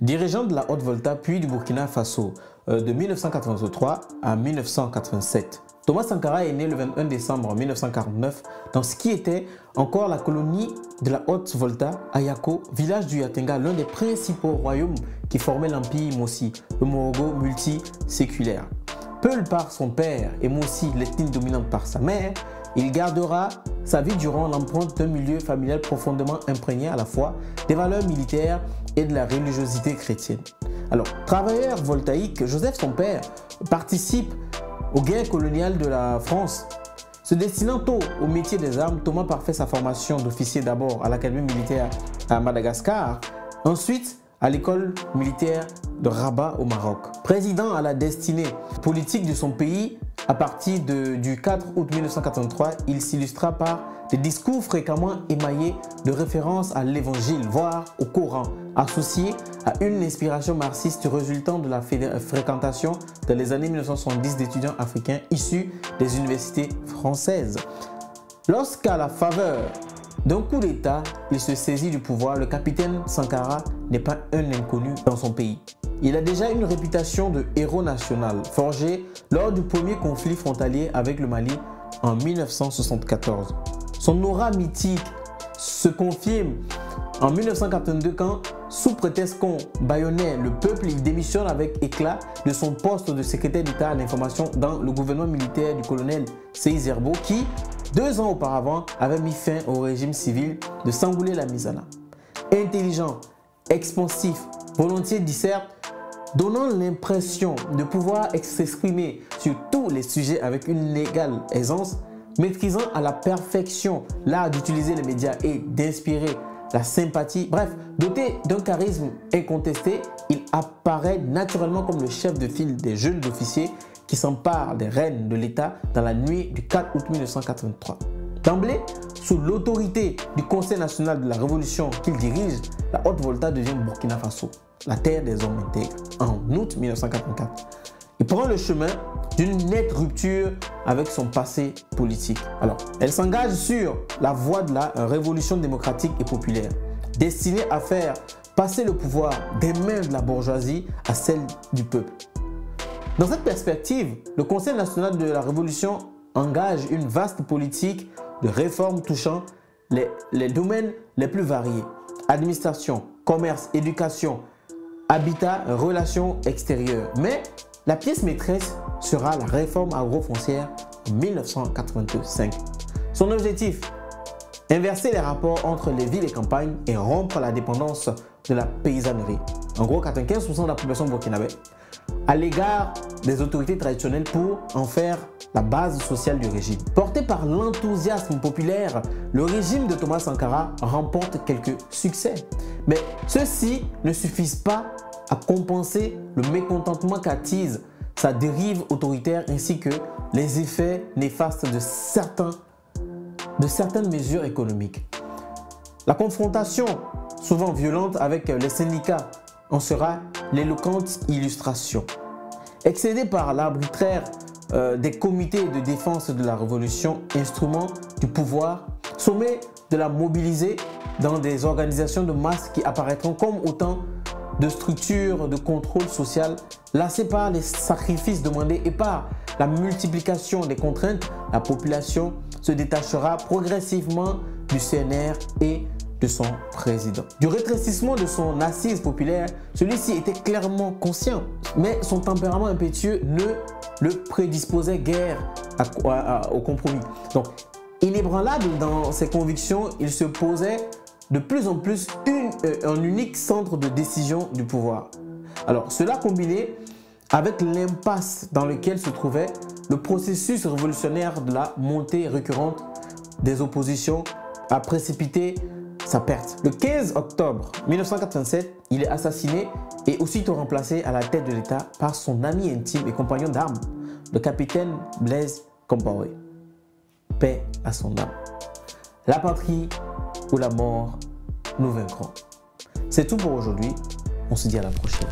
Dirigeant de la Haute-Volta puis du Burkina Faso de 1983 à 1987. Thomas Sankara est né le 21 décembre 1949 dans ce qui était encore la colonie de la Haute-Volta à Yako, village du Yatenga, l'un des principaux royaumes qui formaient l'empire Mossi, le Morogo multiséculaire. Peul par son père et Mossi, l'ethnie dominante par sa mère, il gardera sa vie durant l'empreinte d'un milieu familial profondément imprégné à la fois des valeurs militaires et de la religiosité chrétienne. Alors, travailleur voltaïque, Joseph, son père, participe aux guerres coloniales de la France. Se destinant tôt au métier des armes, Thomas parfait sa formation d'officier d'abord à l'académie militaire à Madagascar, ensuite à l'école militaire de Rabat au Maroc. Président à la destinée politique de son pays, à partir du 4 août 1983, il s'illustra par des discours fréquemment émaillés de références à l'évangile, voire au Coran, associés à une inspiration marxiste résultant de la fréquentation dans les années 1970 d'étudiants africains issus des universités françaises. Lorsqu'à la faveur d'un coup d'État, il se saisit du pouvoir, le capitaine Sankara n'est pas un inconnu dans son pays. Il a déjà une réputation de héros national, forgé lors du premier conflit frontalier avec le Mali en 1974. Son aura mythique se confirme en 1982 quand, sous prétexte qu'on bâillonnait le peuple, il démissionne avec éclat de son poste de secrétaire d'État à l'information dans le gouvernement militaire du colonel Seyi Zerbo qui, 2 ans auparavant, avait mis fin au régime civil de Sangoulé Lamizana. Intelligent, expansif, volontiers disserte, donnant l'impression de pouvoir s'exprimer sur tous les sujets avec une égale aisance, maîtrisant à la perfection l'art d'utiliser les médias et d'inspirer la sympathie, bref, doté d'un charisme incontesté, il apparaît naturellement comme le chef de file des jeunes officiers qui s'emparent des rênes de l'État dans la nuit du 4 août 1983. D'emblée, sous l'autorité du Conseil national de la Révolution qu'il dirige, la Haute-Volta devient Burkina Faso, la terre des hommes intègres, en août 1984. Il prend le chemin d'une nette rupture avec son passé politique. Alors, elle s'engage sur la voie de la révolution démocratique et populaire, destinée à faire passer le pouvoir des mains de la bourgeoisie à celle du peuple. Dans cette perspective, le Conseil national de la Révolution engage une vaste politique de réformes touchant les domaines les plus variés: administration, commerce, éducation, habitat, relations extérieures. Mais la pièce maîtresse sera la réforme agrofoncière en 1985. Son objectif: inverser les rapports entre les villes et campagnes et rompre la dépendance de la paysannerie. En gros, 95% de la population burkinabé à l'égard des autorités traditionnelles pour en faire la base sociale du régime. Porté par l'enthousiasme populaire, le régime de Thomas Sankara remporte quelques succès. Mais ceux-ci ne suffisent pas à compenser le mécontentement qu'attise sa dérive autoritaire ainsi que les effets néfastes de certaines mesures économiques. La confrontation, souvent violente avec les syndicats, en sera l'éloquente illustration. Excédé par l'arbitraire des comités de défense de la révolution, instrument du pouvoir, sommé de la mobiliser dans des organisations de masse qui apparaîtront comme autant de structures de contrôle social, lassées par les sacrifices demandés et par la multiplication des contraintes, la population se détachera progressivement du CNR et de son président. Du rétrécissement de son assise populaire, celui-ci était clairement conscient, mais son tempérament impétueux ne le prédisposait guère au compromis. Donc, inébranlable dans ses convictions, il se posait de plus en plus un unique centre de décision du pouvoir. Alors, cela combiné avec l'impasse dans lequel se trouvait le processus révolutionnaire de la montée récurrente des oppositions a précipité sa perte. Le 15 octobre 1987, il est assassiné et aussitôt remplacé à la tête de l'État par son ami intime et compagnon d'armes, le capitaine Blaise Compaoré. Paix à son âme. La patrie ou la mort, nous vaincrons. C'est tout pour aujourd'hui. On se dit à la prochaine.